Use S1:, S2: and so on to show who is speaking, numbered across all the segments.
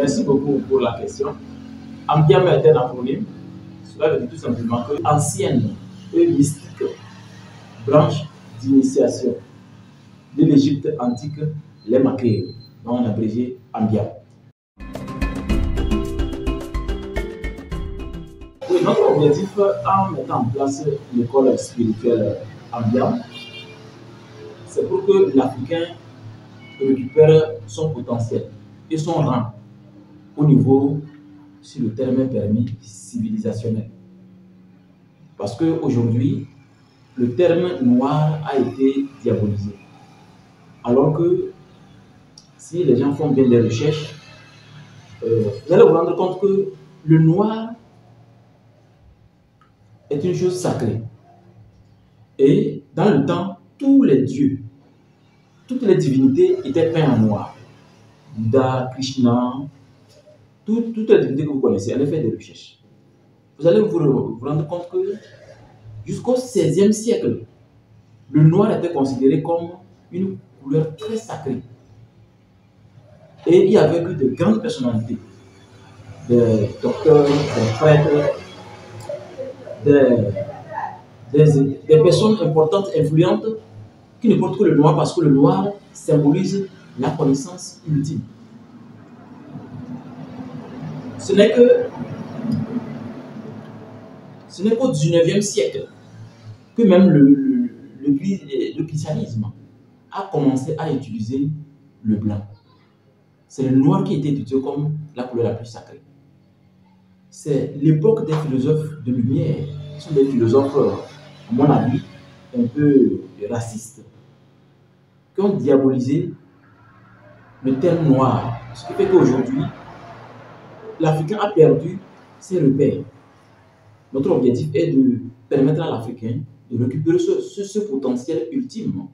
S1: Merci beaucoup pour la question. Ambiam est un acronyme. Cela veut dire tout simplement que ancienne et mystique branche d'initiation de l'Égypte antique, les Makéens, dont on abrégé Ambiam. Oui, notre objectif en mettant en place l'école spirituelle Ambiam, c'est pour que l'Africain récupère son potentiel et son rang au niveau, si le terme est permis, civilisationnel. Parce qu'aujourd'hui, le terme noir a été diabolisé. Alors que si les gens font bien des recherches, vous allez vous rendre compte que le noir est une chose sacrée. Et dans le temps, tous les dieux, toutes les divinités étaient peints en noir. Bouddha, Krishna, toutes les divinités que vous connaissez, allez faire des recherches. Vous allez vous rendre compte que jusqu'au XVIe siècle, le noir était considéré comme une couleur très sacrée. Et il n'y avait que de grandes personnalités, des docteurs, des prêtres, des personnes importantes, influentes, qui ne portent que le noir parce que le noir symbolise la connaissance ultime. Ce n'est qu'au XIXe siècle que même le christianisme a commencé à utiliser le blanc. C'est le noir qui était utilisé comme la couleur la plus sacrée. C'est l'époque des philosophes de lumière, qui sont des philosophes, à mon avis, un peu racistes, qui ont diabolisé le terme noir. Ce qui fait qu'aujourd'hui, l'Africain a perdu ses repères. Notre objectif est de permettre à l'Africain de récupérer ce potentiel ultime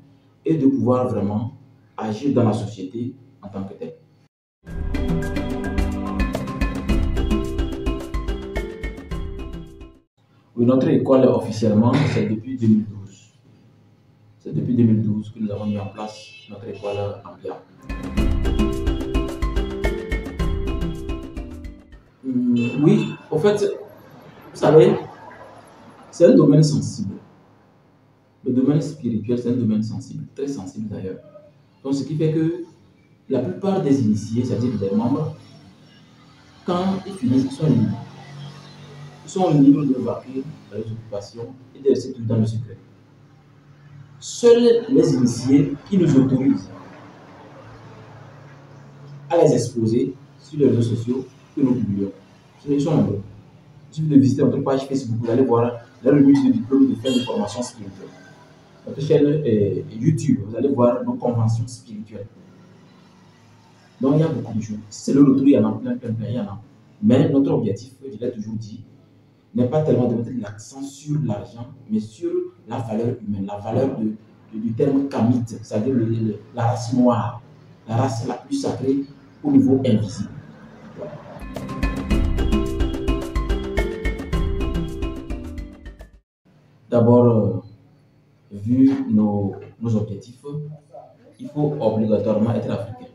S1: et de pouvoir vraiment agir dans la société en tant que tel. Oui, notre école officiellement, c'est depuis 2012. C'est depuis 2012 que nous avons mis en place notre école Ambiam. Oui, au fait, vous savez, c'est un domaine sensible. Le domaine spirituel, c'est un domaine sensible, très sensible d'ailleurs. Donc, ce qui fait que la plupart des initiés, c'est-à-dire des membres, quand ils finissent, ils sont libres. Ils sont libres de vaquer dans les occupations et de rester tout dans le secret. Seuls les initiés qui nous autorisent à les exposer sur les réseaux sociaux que nous publions. Ils sont nombreux. Il suffit de visiter notre page Facebook, vous allez voir la remise de diplôme de fin de formation spirituelle. Notre chaîne YouTube, vous allez voir nos conventions spirituelles. Donc il y a beaucoup de choses. Si c'est le retour, il y en a plein, il y en a. Mais notre objectif, je l'ai toujours dit, n'est pas tellement de mettre l'accent sur l'argent, mais sur la valeur humaine, la valeur du terme kamite, c'est-à-dire la race noire, la race la plus sacrée au niveau invisible. Voilà. D'abord, vu nos objectifs, il faut obligatoirement être africain.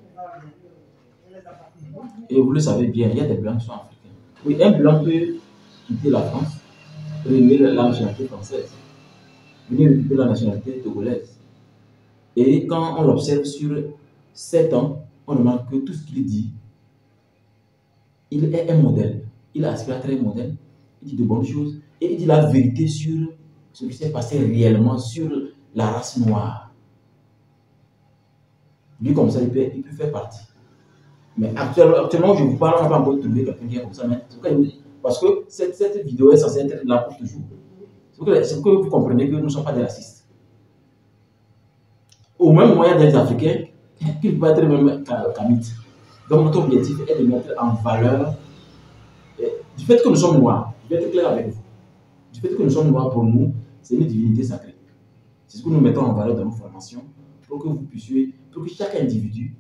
S1: Et vous le savez bien, il y a des blancs qui sont africains. Oui, un blanc peut quitter la France, renier la nationalité française, venir récupérer la nationalité togolaise. Et quand on l'observe sur 7 ans, on remarque que tout ce qu'il dit, il est un modèle. Il aspire à être un modèle, il dit de bonnes choses et il dit la vérité sur ce qui s'est passé réellement sur la race noire. Lui, comme ça, il peut faire partie. Mais actuellement, je vous parle, on n'a pas encore trouvé quelqu'un qui est comme ça. Mais parce que cette vidéo est censée être là pour toujours. C'est que vous comprenez que nous ne sommes pas des racistes. Au même moment, il y a des Africains qui ne peuvent être même kamites. Donc, notre objectif est de mettre en valeur du fait que nous sommes noirs. Je vais être clair avec vous. Du fait que nous sommes noirs, pour nous, c'est une divinité sacrée. C'est ce que nous mettons en valeur dans nos formations pour que vous puissiez, pour que chaque individu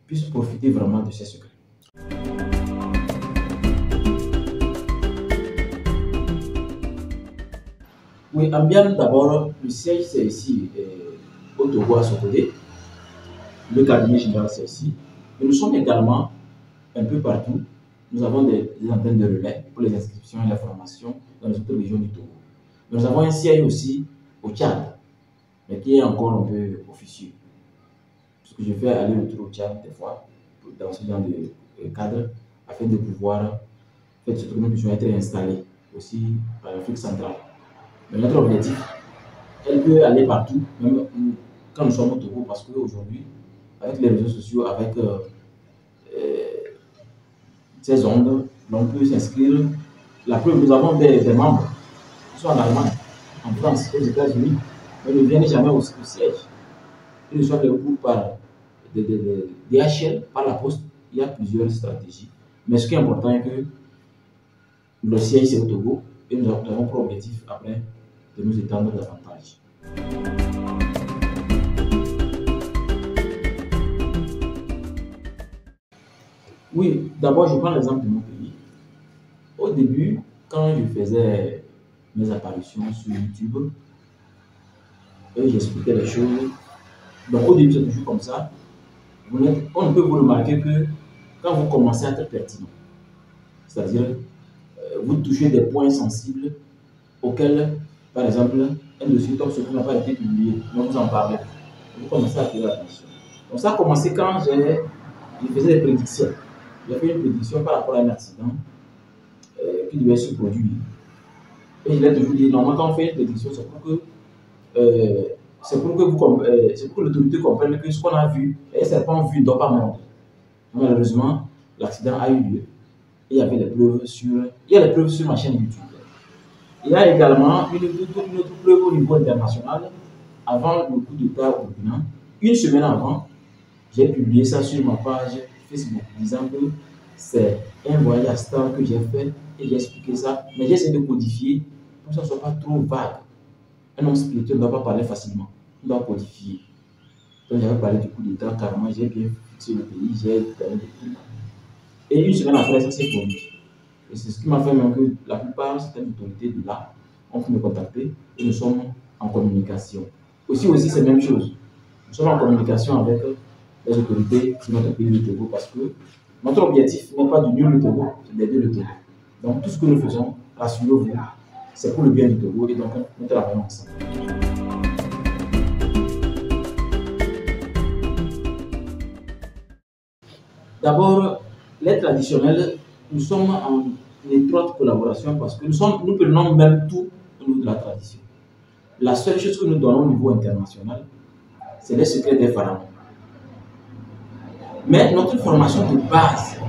S1: puisse profiter vraiment de ces secrets. Oui, Ambiam, d'abord, le siège c'est ici, au Togo à Sokodé. Le cabinet général c'est ici. Mais nous sommes également un peu partout. Nous avons des antennes de relais pour les inscriptions et la formation dans les autres régions du Togo. Nous avons un siège aussi au Tchad, mais qui est encore un peu officieux. Parce que je fais aller-retour au Tchad des fois, dans ce genre de cadre, afin de pouvoir faire ce que nous puissions être installés aussi en Afrique centrale. Mais notre objectif, elle peut aller partout, même quand nous sommes au Togo, parce qu'aujourd'hui, avec les réseaux sociaux, avec ces ondes, l'on peut s'inscrire. La preuve, nous avons des membres qui sont en Allemagne, en France, aux États-Unis, mais ne viennent jamais au siège. Ils reçoivent les cours par DHL, par la poste. Il y a plusieurs stratégies. Mais ce qui est important est que le siège c'est au Togo et nous avons pour objectif après de nous étendre davantage. Oui, d'abord je prends l'exemple de mon pays. Au début, quand je faisais mes apparitions sur YouTube, et j'expliquais les choses, donc au début c'est toujours comme ça, on ne peut vous remarquer que quand vous commencez à être pertinent, c'est-à-dire vous touchez des points sensibles auxquels, par exemple, un dossier top secret n'a pas été publié, mais vous en parlez, vous commencez à attirer l'attention. Donc ça a commencé quand je faisais des prédictions. J'ai fait une prédiction par rapport à un accident qui devait se produire. Et je l'ai toujours dit, normalement quand on fait une prédiction, c'est pour que l'autorité comprenne que ce qu'on a vu, un serpent vu ne doit pas mordre. Malheureusement, l'accident a eu lieu. Et il y avait des preuves sur ma chaîne YouTube. Il y a également une autre preuve au niveau international. Avant le coup d'État au Burkina, une semaine avant, j'ai publié ça sur ma page Facebook, disant que c'est un voyage astral que j'ai fait et j'ai expliqué ça. Mais j'ai essayé de codifier pour que ça ne soit pas trop vague. Un homme spirituel ne doit pas parler facilement, il doit codifier. Donc j'avais parlé du coup d'État, carrément, j'ai bien fixé le pays, j'ai gagné des trucs. Et une semaine après, ça s'est produit. Et c'est ce qui m'a fait même que la plupart, certaines autorités de là ont pu me contacter et nous sommes en communication. Aussi, c'est la même chose. Nous sommes en communication avec les autorités de notre pays, le Togo, parce que notre objectif n'est pas d'unir le Togo, c'est d'aider le Togo. Donc tout ce que nous faisons, rassurez-vous, c'est pour le bien du Togo et donc nous travaillons ensemble. D'abord, les traditionnels, nous sommes en étroite collaboration parce que nous prenons même tout au niveau de la tradition. La seule chose que nous donnons au niveau international, c'est les secrets des pharaons. Mais notre formation de base,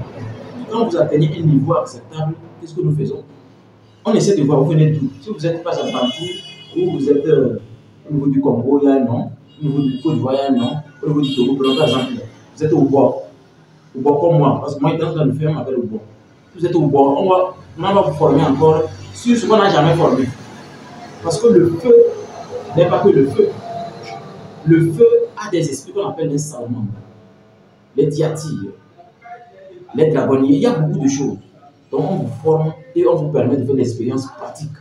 S1: quand vous atteignez un niveau acceptable, qu'est-ce que nous faisons? On essaie de voir, vous venez d'où? Si vous êtes pas en Bantou, ou vous êtes au niveau du Congo, il y a un nom, au niveau du Côte d'Ivoire, il y a un nom, au niveau du Togo, par exemple, vous êtes au bord. Au bord comme moi, parce que moi, dans le film, on m'appelle au bord. Vous êtes au bord, on va vous former encore sur ce qu'on n'a jamais formé. Parce que le feu n'est pas que le feu. Le feu a des esprits qu'on appelle les salamandres, les diatyres, les dragonniers, il y a beaucoup de choses. Donc on vous forme et on vous permet de faire des expériences pratiques.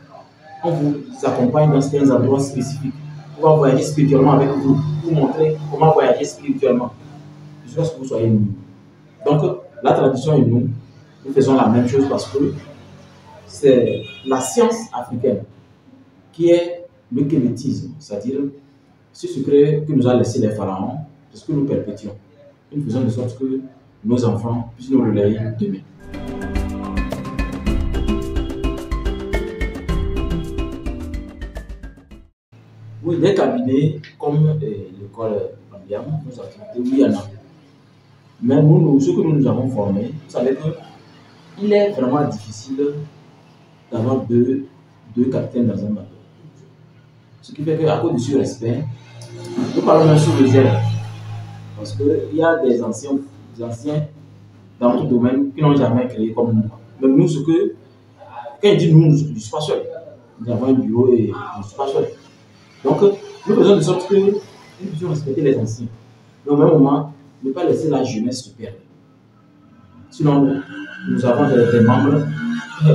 S1: On vous accompagne dans certains endroits spécifiques. On va voyager spirituellement avec vous, vous montrer comment voyager spirituellement, jusqu'à ce que vous soyez nous. Donc la tradition et nous faisons la même chose parce que c'est la science africaine qui est le kémétisme, c'est-à-dire ce secret que nous a laissé les pharaons, c'est ce que nous perpétuons. Nous faisons de sorte que nos enfants puissent nous relayer demain. Oui, des cabinets comme l'école Ambiam, nos activités, oui, il y en a. Mais ce que nous avons formé, vous savez qu'il est vraiment difficile d'avoir deux capitaines dans un bateau. Ce qui fait qu'à cause de ce respect, nous parlons même sur réserve. Parce qu'il y a des anciens dans notre domaine qui n'ont jamais créé comme nous. Donc nous, quand il dit nous, je ne suis pas seul. Nous avons un bureau et je ne suis pas seul. Donc, nous faisons de sorte que nous puissions respecter les anciens. Mais au même moment, ne pas laisser la jeunesse se perdre. Sinon, nous avons des membres qui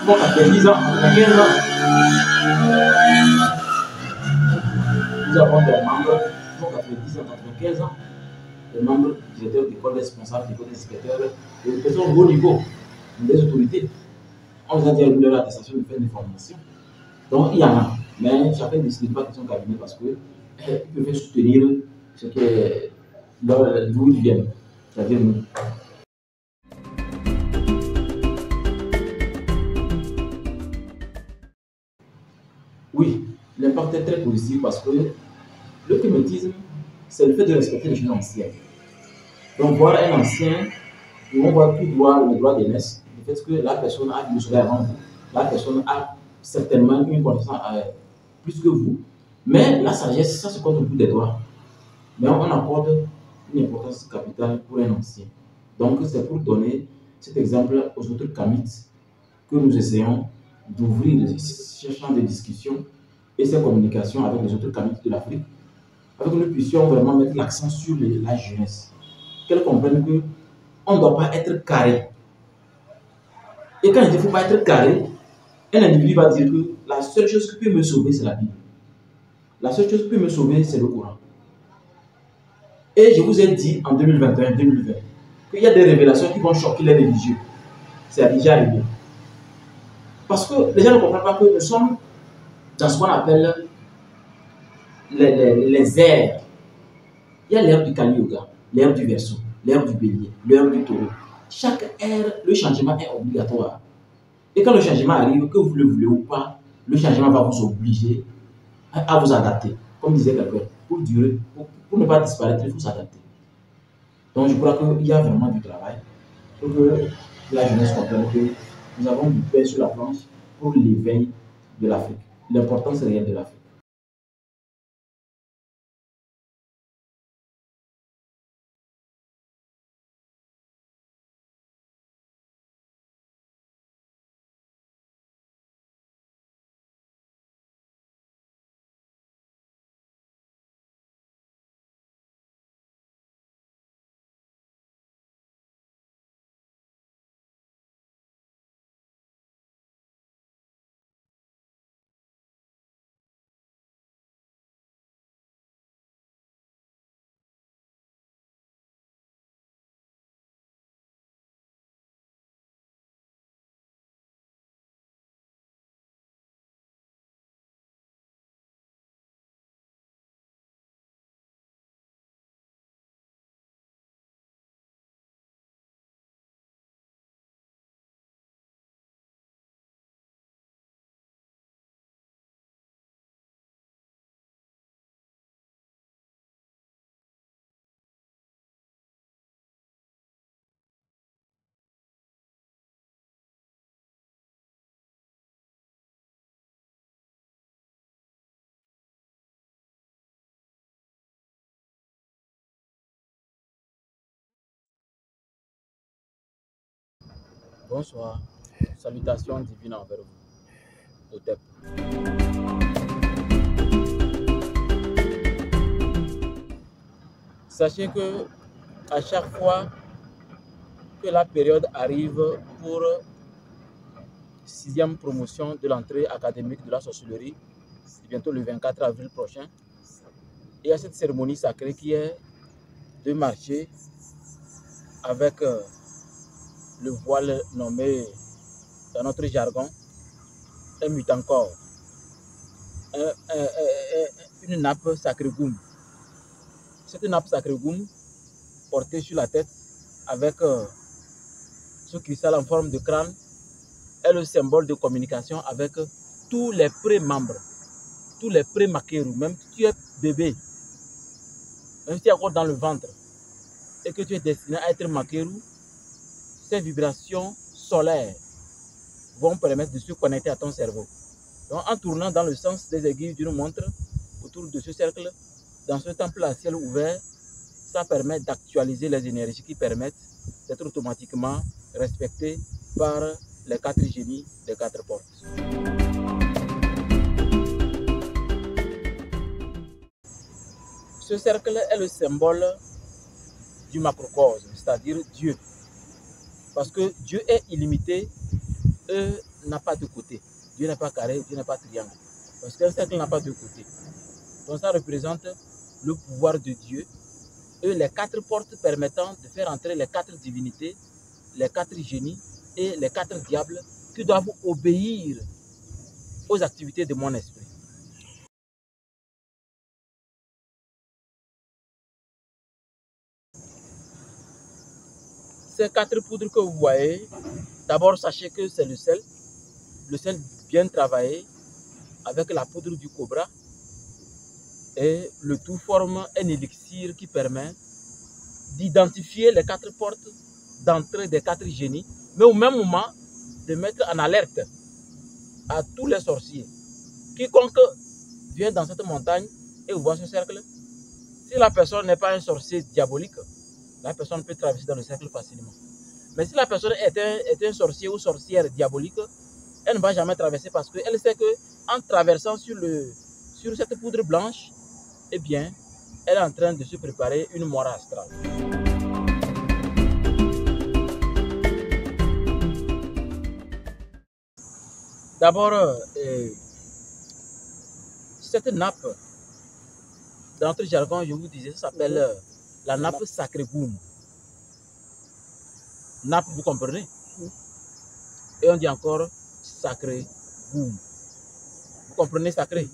S1: vont à 10 ans, à 15 ans. Nous avons des membres qui vont à 10 ans, à 15 ans. les membres du directeur d'école, des responsables d'école, des inspecteurs, des personnes au haut niveau, des autorités. On les a déjà eu leur attestation de faire des formations. Donc, il y en a. Mais chacun décide pas de son cabinet parce que ils peuvent soutenir ce que d'où ils viennent. C'est-à-dire nous. Oui, l'impact est très positif parce que le thématisme, c'est le fait de respecter les choses anciennes. Donc, voir un ancien, on voit plus droit, le droit d'aînesse, le fait que la personne a vu le soleil avant vous, la personne a certainement une connaissance plus que vous. Mais la sagesse, ça se compte au bout des doigts. Mais on accorde une importance capitale pour un ancien. Donc, c'est pour donner cet exemple aux autres kamites que nous essayons d'ouvrir ces champs de discussion et ces communications avec les autres kamites de l'Afrique, afin que nous puissions vraiment mettre l'accent sur la jeunesse, qu'elles comprennent qu'on ne doit pas être carré. Et quand il ne faut pas être carré, un individu va dire que la seule chose qui peut me sauver, c'est la Bible. La seule chose qui peut me sauver, c'est le Coran. Et je vous ai dit en 2021-2020 qu'il y a des révélations qui vont choquer les religieux. C'est déjà arrivé. Parce que les gens ne comprennent pas que nous sommes dans ce qu'on appelle les ères. Il y a l'ère du Kali Yuga, l'ère du Verseau, l'ère du Bélier, l'ère du Taureau. Chaque ère, le changement est obligatoire. Et quand le changement arrive, que vous le voulez ou pas, le changement va vous obliger à vous adapter. Comme disait quelqu'un, pour durer, pour ne pas disparaître, il faut s'adapter. Donc je crois qu'il y a vraiment du travail pour que la jeunesse comprenne que nous avons du pain sur la planche pour l'éveil de l'Afrique. L'importance réelle de l'Afrique. Bonsoir. Salutations divines envers vous. Hotep. Sachez que à chaque fois que la période arrive pour sixième promotion de l'entrée académique de la sorcellerie, c'est bientôt le 24 avril prochain, il y a cette cérémonie sacrée qui est de marcher avec le voile nommé dans notre jargon un mutankor, une nappe sacrée goum. Cette nappe sacrée goum portée sur la tête avec ce cristal en forme de crâne est le symbole de communication avec tous les pré-membres, tous les pré-maquerous. Même si tu es bébé, même si tu es encore dans le ventre et que tu es destiné à être maquerou, ces vibrations solaires vont permettre de se connecter à ton cerveau. Donc, en tournant dans le sens des aiguilles d'une montre autour de ce cercle, dans ce temple à ciel ouvert, ça permet d'actualiser les énergies qui permettent d'être automatiquement respectées par les quatre génies des quatre portes. Ce cercle est le symbole du macrocosme, c'est-à-dire Dieu. Parce que Dieu est illimité et n'a pas de côté. Dieu n'est pas carré, Dieu n'est pas triangle. Parce qu'un cercle n'a pas de côté. Donc ça représente le pouvoir de Dieu et les 4 portes permettant de faire entrer les 4 divinités, les 4 génies et les 4 diables qui doivent obéir aux activités de mon esprit. Ces 4 poudres que vous voyez, d'abord sachez que c'est le sel bien travaillé avec la poudre du cobra, et le tout forme un élixir qui permet d'identifier les 4 portes d'entrée des 4 génies, mais au même moment de mettre en alerte à tous les sorciers. Quiconque vient dans cette montagne et voit ce cercle, si la personne n'est pas un sorcier diabolique, la personne peut traverser dans le cercle facilement. Mais si la personne est un sorcier ou sorcière diabolique, elle ne va jamais traverser parce qu'elle sait qu'en traversant sur cette poudre blanche, eh bien, elle est en train de se préparer une mort astrale. D'abord, cette nappe, dans notre jargon, je vous disais, ça s'appelle la nappe sacrée Goum. Nappe, vous comprenez? Et on dit encore sacré Goum. Vous comprenez sacré?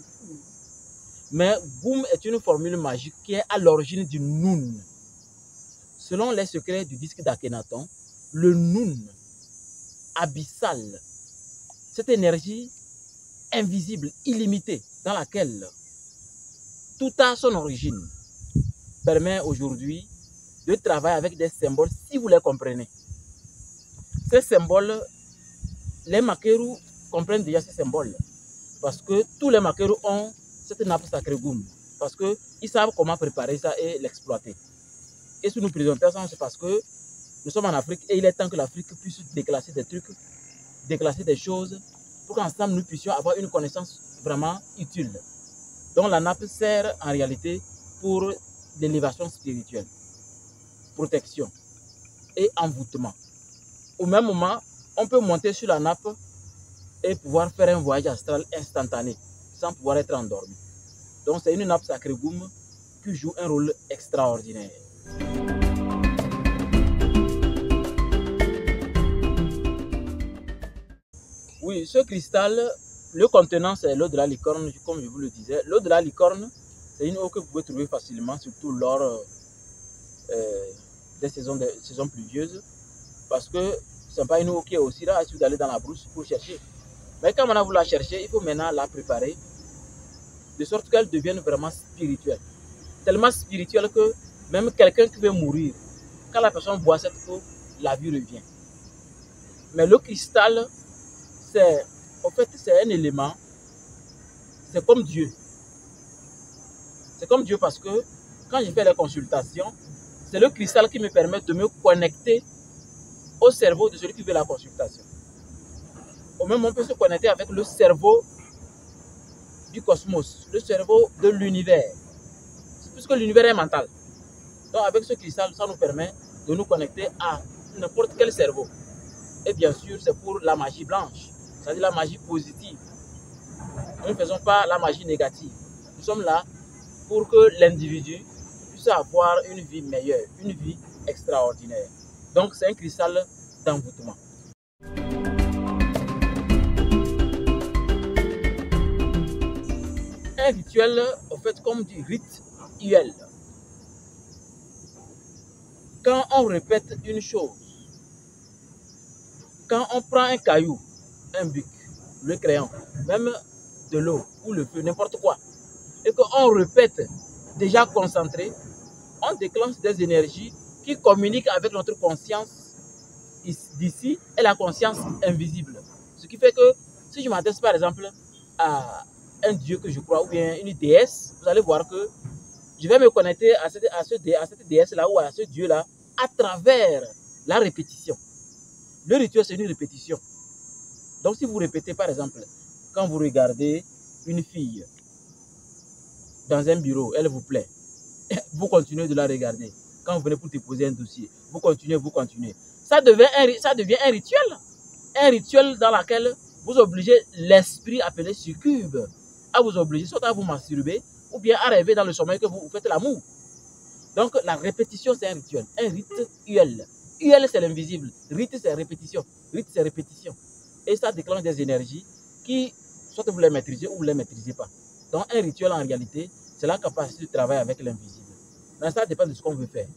S1: Mais Goum est une formule magique qui est à l'origine du Noun. Selon les secrets du disque d'Akhenaton, le Noun abyssal, cette énergie invisible, illimitée, dans laquelle tout a son origine, permet aujourd'hui de travailler avec des symboles si vous les comprenez. Ces symboles, les Makeru comprennent déjà ces symboles parce que tous les Makeru ont cette nappe sacrée Goum parce qu'ils savent comment préparer ça et l'exploiter. Et si nous présentons ça, c'est parce que nous sommes en Afrique et il est temps que l'Afrique puisse déclasser des trucs, déclasser des choses pour qu'ensemble nous puissions avoir une connaissance vraiment utile. Donc la nappe sert en réalité pour l'élévation spirituelle, protection et envoûtement. Au même moment, on peut monter sur la nappe et pouvoir faire un voyage astral instantané sans pouvoir être endormi. Donc c'est une nappe sacrée Goum qui joue un rôle extraordinaire. Oui, ce cristal, le contenant, c'est l'eau de la licorne, comme je vous le disais. L'eau de la licorne, c'est une eau que vous pouvez trouver facilement, surtout lors des saisons pluvieuses, parce que ce n'est pas une eau qui est aussi là, si vous allez dans la brousse pour chercher. Mais quand on a voulu la chercher, il faut maintenant la préparer, de sorte qu'elle devienne vraiment spirituelle. Tellement spirituelle que même quelqu'un qui veut mourir, quand la personne boit cette eau, la vie revient. Mais le cristal, en fait, c'est un élément, c'est comme Dieu. C'est comme Dieu parce que quand je fais les consultations, c'est le cristal qui me permet de me connecter au cerveau de celui qui veut la consultation. Au même moment, on peut se connecter avec le cerveau du cosmos, le cerveau de l'univers. Puisque l'univers est mental. Donc avec ce cristal, ça nous permet de nous connecter à n'importe quel cerveau. Et bien sûr, c'est pour la magie blanche, c'est-à-dire la magie positive. Nous ne faisons pas la magie négative. Nous sommes là pour que l'individu puisse avoir une vie meilleure, une vie extraordinaire. Donc c'est un cristal d'envoûtement. Un rituel, en fait, comme du rituel. Quand on répète une chose, quand on prend un caillou, un bic, le crayon, même de l'eau ou le feu, n'importe quoi, et qu'on répète déjà concentré, on déclenche des énergies qui communiquent avec notre conscience d'ici et la conscience invisible. Ce qui fait que si je m'adresse par exemple à un dieu que je crois ou bien une déesse, vous allez voir que je vais me connecter à cette déesse-là ou à ce dieu-là à travers la répétition. Le rituel, c'est une répétition. Donc si vous répétez par exemple, quand vous regardez une fille dans un bureau, elle vous plaît, vous continuez de la regarder. Quand vous venez pour déposer un dossier, vous continuez. Ça devient un rituel. Un rituel dans lequel vous obligez l'esprit appelé succube à vous obliger soit à vous masturber ou bien à rêver dans le sommeil que vous faites l'amour.
S2: Donc la répétition, c'est un rituel. Un rituel. UL, c'est l'invisible. Rite, c'est répétition. Rite, c'est répétition. Et ça déclenche des énergies qui, soit vous les maîtrisez ou vous ne les maîtrisez pas. Donc un rituel, en réalité, c'est la capacité de travailler avec l'invisible. Mais ça dépend de ce qu'on veut faire.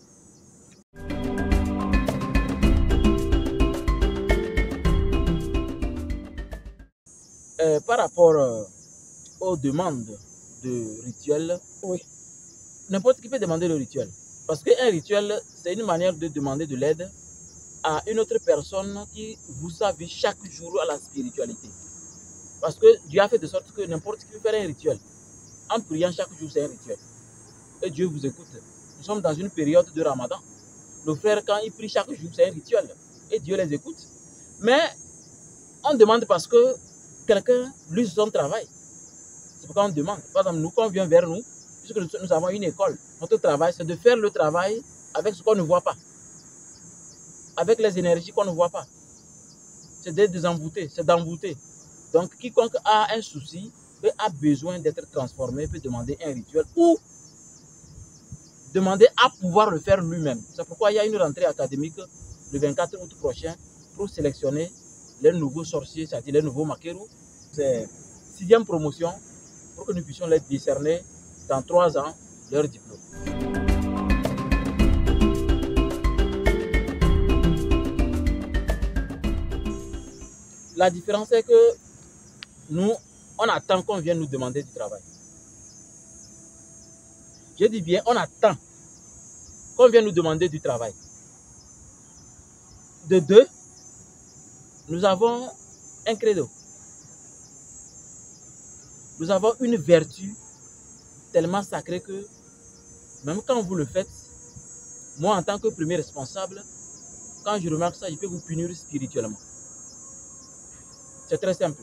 S2: Par rapport aux demandes de rituels, oui, n'importe qui peut demander le rituel. Parce qu'un rituel, c'est une manière de demander de l'aide à une autre personne qui vous savez chaque jour à la spiritualité. Parce que Dieu a fait de sorte que n'importe qui peut faire un rituel. En priant chaque jour, c'est un rituel. Et Dieu vous écoute. Nous sommes dans une période de Ramadan. Nos frères, quand ils prient chaque jour, c'est un rituel. Et Dieu les écoute. Mais on demande parce que quelqu'un lui son travail. C'est pourquoi on demande. Par exemple, nous, quand on vient vers nous, puisque nous avons une école, notre travail, c'est de faire le travail avec ce qu'on ne voit pas. Avec les énergies qu'on ne voit pas. C'est de désenvoûter, c'est d'envoûter. Donc, quiconque a un souci et a besoin d'être transformé peut demander un rituel ou demander à pouvoir le faire lui-même. C'est pourquoi il y a une rentrée académique le 24 août prochain pour sélectionner les nouveaux sorciers, c'est-à-dire les nouveaux maqueros. C'est 6e promotion pour que nous puissions les décerner dans 3 ans leur diplôme. La différence est que nous, on attend qu'on vienne nous demander du travail. Je dis bien, on attend qu'on vienne nous demander du travail. De deux, nous avons un credo. Nous avons une vertu tellement sacrée que même quand vous le faites, moi en tant que premier responsable, quand je remarque ça, je peux vous punir spirituellement. C'est très simple.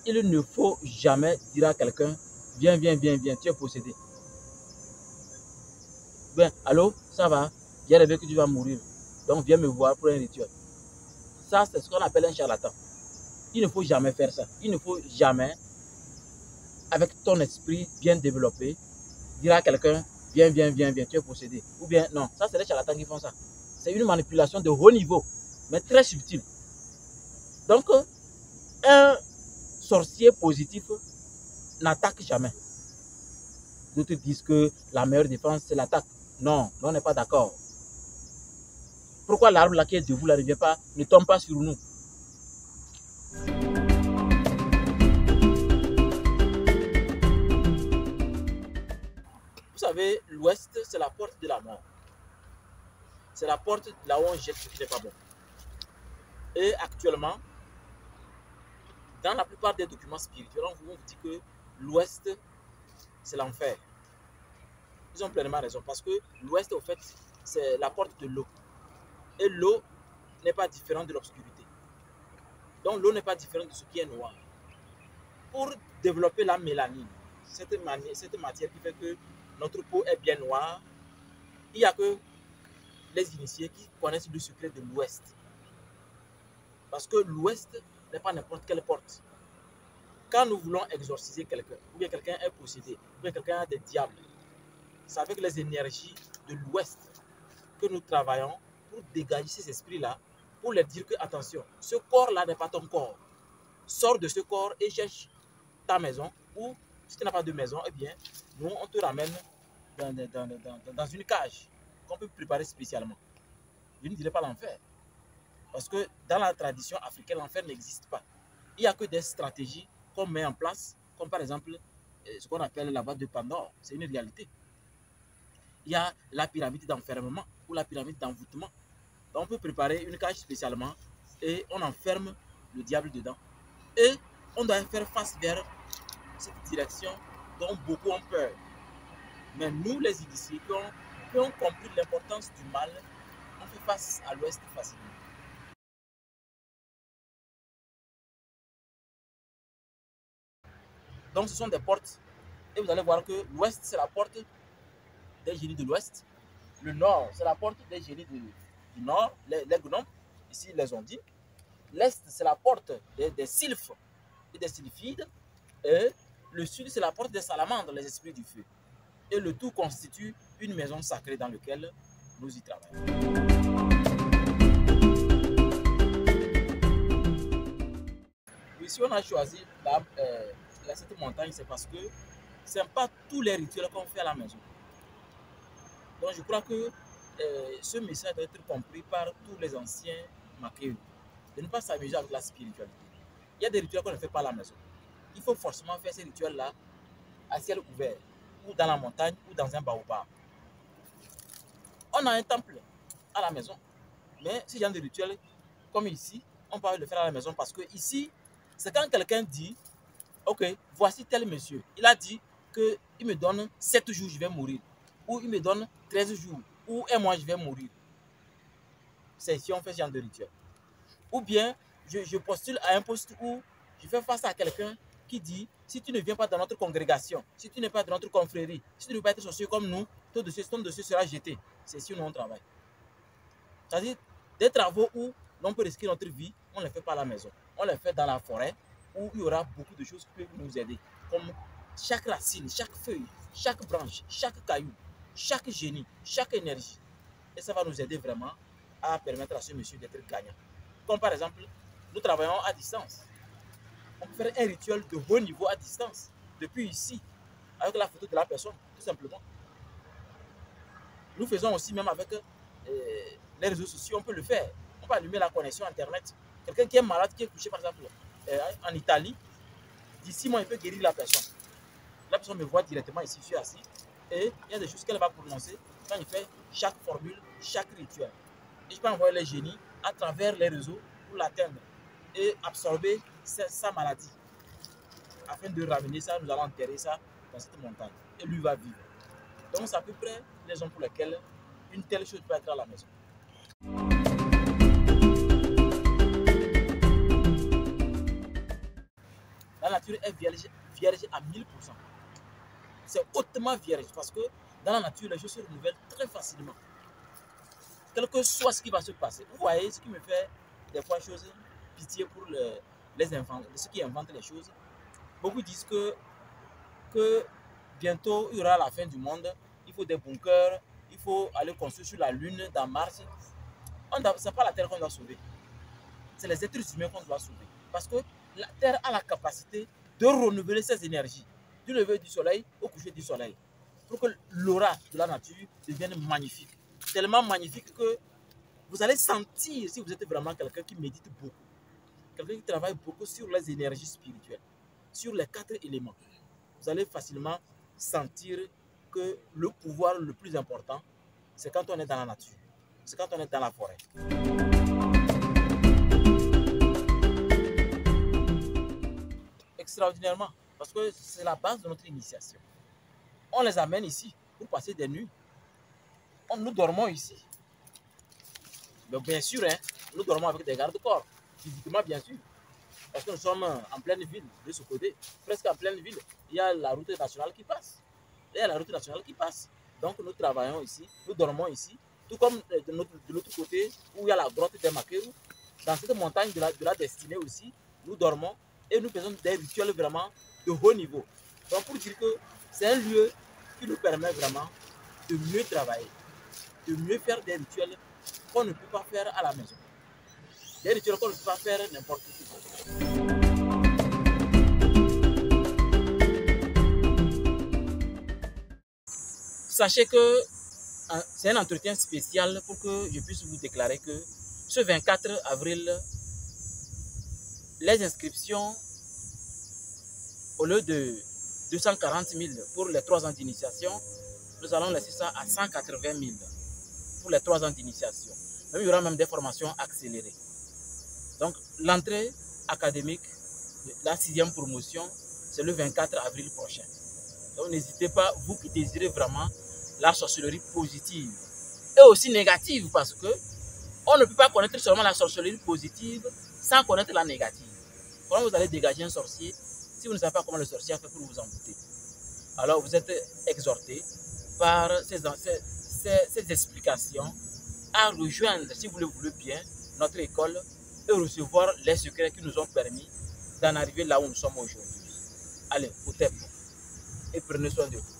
S2: Il ne faut jamais dire à quelqu'un, viens, viens, viens, viens, tu es possédé. Ben, allô, ça va, j'ai rêvé que tu vas mourir. Donc viens me voir pour un rituel. Ça, c'est ce qu'on appelle un charlatan. Il ne faut jamais faire ça. Il ne faut jamais, avec ton esprit bien développé, dire à quelqu'un, viens, viens, viens, viens, tu es possédé. Ou bien, non, ça c'est les charlatans qui font ça. C'est une manipulation de haut niveau, mais très subtile. Donc, un sorcier positif n'attaque jamais. D'autres disent que la meilleure défense, c'est l'attaque. Non, on n'est pas d'accord. Pourquoi l'arbre là qui est debout là ne vient pas, ne tombe pas sur nous? Vous savez, l'ouest, c'est la porte de la mort. C'est la porte là où on jette ce qui n'est pas bon. Et actuellement, dans la plupart des documents spirituels, on vous dit que l'ouest, c'est l'enfer. Ils ont pleinement raison parce que l'ouest, au fait, c'est la porte de l'eau. Et l'eau n'est pas différente de l'obscurité. Donc l'eau n'est pas différente de ce qui est noir. Pour développer la mélanine, cette matière qui fait que notre peau est bien noire, il n'y a que les initiés qui connaissent le secret de l'ouest. Parce que l'ouest n'est pas n'importe quelle porte. Quand nous voulons exorciser quelqu'un, ou bien quelqu'un est possédé, ou bien quelqu'un a des diables, c'est avec les énergies de l'ouest que nous travaillons pour dégager ces esprits-là, pour leur dire que, attention, ce corps-là n'est pas ton corps. Sors de ce corps et cherche ta maison, ou si tu n'as pas de maison, eh bien, nous, on te ramène dans une cage qu'on peut préparer spécialement. Je ne dirais pas l'enfer. Parce que dans la tradition africaine, l'enfer n'existe pas. Il n'y a que des stratégies qu'on met en place, comme par exemple ce qu'on appelle la boîte de Pandore. C'est une réalité. Il y a la pyramide d'enfermement ou la pyramide d'envoûtement. Donc on peut préparer une cage spécialement et on enferme le diable dedans. Et on doit faire face vers cette direction dont beaucoup ont peur. Mais nous, les initiés, qui ont compris l'importance du mal, on fait face à l'ouest facilement. Donc ce sont des portes. Et vous allez voir que l'ouest, c'est la porte des génies de l'ouest. Le nord, c'est la porte des génies du nord, les gnomes, ici les ondines. L'est, c'est la porte des sylphes et des sylphides. Et le sud, c'est la porte des salamandres, les esprits du feu. Et le tout constitue une maison sacrée dans laquelle nous y travaillons. Oui, si on a choisi cette montagne, c'est parce que ce n'est pas tous les rituels qu'on fait à la maison. Donc je crois que ce message doit être compris par tous les anciens Makéus, de ne pas s'amuser avec la spiritualité. Il y a des rituels qu'on ne fait pas à la maison. Il faut forcément faire ces rituels-là à ciel ouvert, ou dans la montagne, ou dans un baobab. On a un temple à la maison, mais ce genre de rituel, comme ici, on peut le faire à la maison parce que ici, c'est quand quelqu'un dit, ok, voici tel monsieur, il a dit qu'il me donne 7 jours, je vais mourir, ou il me donne 13 jours, ou 1 mois, je vais mourir. C'est ici on fait ce genre de rituel. Ou bien, je postule à un poste où je fais face à quelqu'un qui dit, si tu ne viens pas dans notre congrégation, si tu n'es pas dans notre confrérie, si tu ne veux pas être sorcier comme nous, ton dossier sera jeté. C'est ici où on travaille. C'est-à-dire, des travaux où l'on peut risquer notre vie, on ne les fait pas à la maison. On les fait dans la forêt où il y aura beaucoup de choses qui peuvent nous aider. Comme chaque racine, chaque feuille, chaque branche, chaque caillou, chaque génie, chaque énergie. Et ça va nous aider vraiment à permettre à ce monsieur d'être gagnant. Comme par exemple, nous travaillons à distance. On peut faire un rituel de haut niveau à distance, depuis ici, avec la photo de la personne, tout simplement. Nous faisons aussi même avec les réseaux sociaux, on peut le faire. On peut allumer la connexion Internet. Quelqu'un qui est malade, qui est couché par exemple en Italie, d'ici moi, il peut guérir la personne. La personne me voit directement ici, je suis assis, et il y a des choses qu'elle va prononcer quand il fait chaque formule, chaque rituel. Et je peux envoyer les génies à travers les réseaux pour l'atteindre et absorber sa maladie. Afin de ramener ça, nous allons enterrer ça dans cette montagne. Et lui va vivre. Donc c'est à peu près les raisons pour lesquelles une telle chose peut être à la maison. La nature est vierge à 1000%. C'est hautement vierge parce que dans la nature, les choses se renouvellent très facilement. Quel que soit ce qui va se passer. Vous voyez ce qui me fait des fois pitié pour les enfants, ceux qui inventent les choses. Beaucoup disent que bientôt il y aura la fin du monde, il faut des bunkers, il faut aller construire sur la Lune, dans Mars. Ce n'est pas la Terre qu'on doit sauver, c'est les êtres humains qu'on doit sauver. Parce que la Terre a la capacité de renouveler ses énergies, du lever du soleil au coucher du soleil, pour que l'aura de la nature devienne magnifique. Tellement magnifique que vous allez sentir, si vous êtes vraiment quelqu'un qui médite beaucoup, quelqu'un qui travaille beaucoup sur les énergies spirituelles, sur les 4 éléments, vous allez facilement sentir que le pouvoir le plus important, c'est quand on est dans la nature, c'est quand on est dans la forêt. Extraordinairement, parce que c'est la base de notre initiation. On les amène ici pour passer des nuits. Nous dormons ici. Mais bien sûr, nous dormons avec des gardes-corps, physiquement bien sûr. Parce que nous sommes en pleine ville, de ce côté, presque en pleine ville. Il y a la route nationale qui passe. Donc nous travaillons ici, nous dormons ici. Tout comme de l'autre côté, où il y a la grotte des Makéus, dans cette montagne de la destinée aussi, nous dormons et nous faisons des rituels vraiment de haut niveau. Donc pour dire que c'est un lieu qui nous permet vraiment de mieux travailler, de mieux faire des rituels qu'on ne peut pas faire à la maison. Des rituels qu'on ne peut pas faire n'importe où. Sachez que c'est un entretien spécial pour que je puisse vous déclarer que ce 24 avril, les inscriptions, au lieu de 240 000 pour les 3 ans d'initiation, nous allons laisser ça à 180 000 pour les 3 ans d'initiation. Il y aura même des formations accélérées. Donc l'entrée académique, la 6e promotion, c'est le 24 avril prochain. Donc n'hésitez pas, vous qui désirez vraiment la sorcellerie positive et aussi négative, parce que on ne peut pas connaître seulement la sorcellerie positive sans connaître la négative. Comment vous allez dégager un sorcier si vous ne savez pas comment le sorcier a fait pour vous envoûter? Alors vous êtes exhortés par ces explications à rejoindre, si vous le voulez bien, notre école et recevoir les secrets qui nous ont permis d'en arriver là où nous sommes aujourd'hui. Allez, au thème et prenez soin de vous.